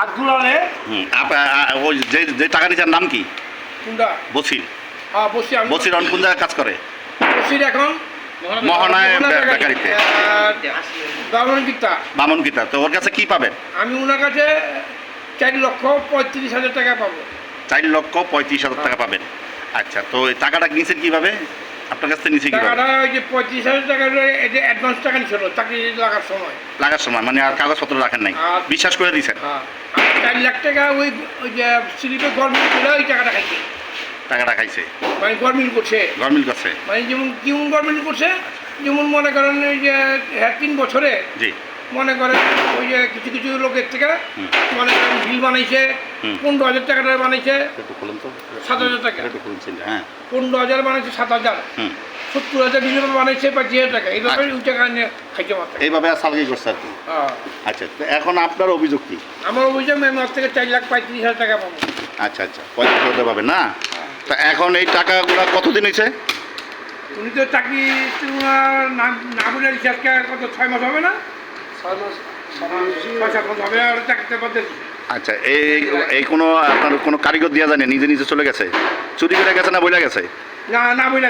আব্দুলালে ওই যে টাকা নিচার নাম কি? কোনটা? বসির। হ্যাঁ বসি। বসির কোন জায়গায় কাজ করে? বসির এখন মোহনায় বেকারিতে। বামন গীতা। তো ওর কাছে কি পাবেন? আমি ওনার কাছে 4,35,000 টাকা পাবো। 4,35,000 টাকা পাবেন। আচ্ছা, তো এই টাকাটা নিয়েছেন কিভাবে? আপনার কাছ থেকে নিয়েছে কিভাবে? টাকাটা ওই যে 35,000 টাকা এটা অ্যাডভান্স টাকা নিছিল চাকরি লাগার সময় মানে আর কাগজপত্র রাখেন নাই, বিশ্বাস করে দিয়েছেন। হ্যাঁ, 4 লাখ টাকা ওই যে স্লিপে গভর্নমেন্ট করে ওই টাকাটা খাইছে। মানে গভর্নমেন্ট করছে। মানে যেমন গভর্নমেন্ট করছে, যেমন মনে করেন ওই যে 3 বছরে মনে করেন ওই যে কিছু লোকের থেকে মনে করেন বিল বানাইছে 15,000 টাকা বানাইছে 7,000 টাকা। 15,000 বানাইছে 7,000, 70,000 বিল বানাইছে 25,000 টাকা। এইভাবে ওই টাকা নিয়ে খাইতে পারত। এইভাবে সালগি করছে আর কি। আচ্ছা, তো এখন আপনার অভিযোগ কি? আমার অভিযোগ আমি ওর থেকে 4,35,000 টাকা পাবো। আচ্ছা, 35,000 পাবেন না? তা এখন এই টাকাগুলো কতদিন হয়েছে? উনি তো চাকরি না বলে রিচার্জকে কত 6 মাস হবে না? 6 মাস 7 মাস হবে আর চাকরিতে পাচ্ছি। আচ্ছা, এই কোনো আপনার কোনো কারিগর দেওয়া জানে নিজে চলে গেছে? চুরি করে গেছে না বইলা গেছে? না বইলা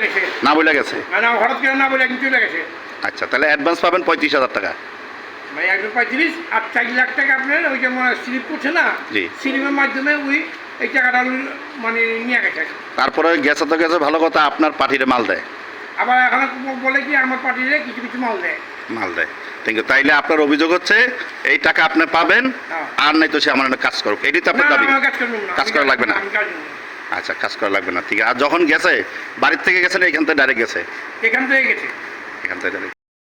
গেছে। না হঠাৎ করে না বইলা কিন্তু চলে গেছে। আচ্ছা, তাহলে অ্যাডভান্স পাবেন 35,000 টাকা। মানে 1,35,000 আর 4 লাখ টাকা আপনার ওই যে স্লিপ করছে না, স্লিপের মাধ্যমে ওই এই টাকাটা মানে নিয়ে গেছে। তারপরে গেছে তো গেছে, ভালো কথা, আপনার পার্টিরে মাল দেয়। আবার এখন বলে কি আমার পার্টিরে কিছু মাল দেয়। ঠিক আছে, তাইলে আপনার অভিযোগ হচ্ছে এই টাকা আপনি পাবেন, আর নাই তো সে আমার কাজ করুক। এটাই তো আপনার দাবি? কাজ করা লাগবে না। আচ্ছা, কাজ করা লাগবে না, ঠিক আছে। আর যখন গেছে বাড়ির থেকে গেছে না এখান থেকে ডাইরেক্ট গেছে? এখান থেকে গেছে।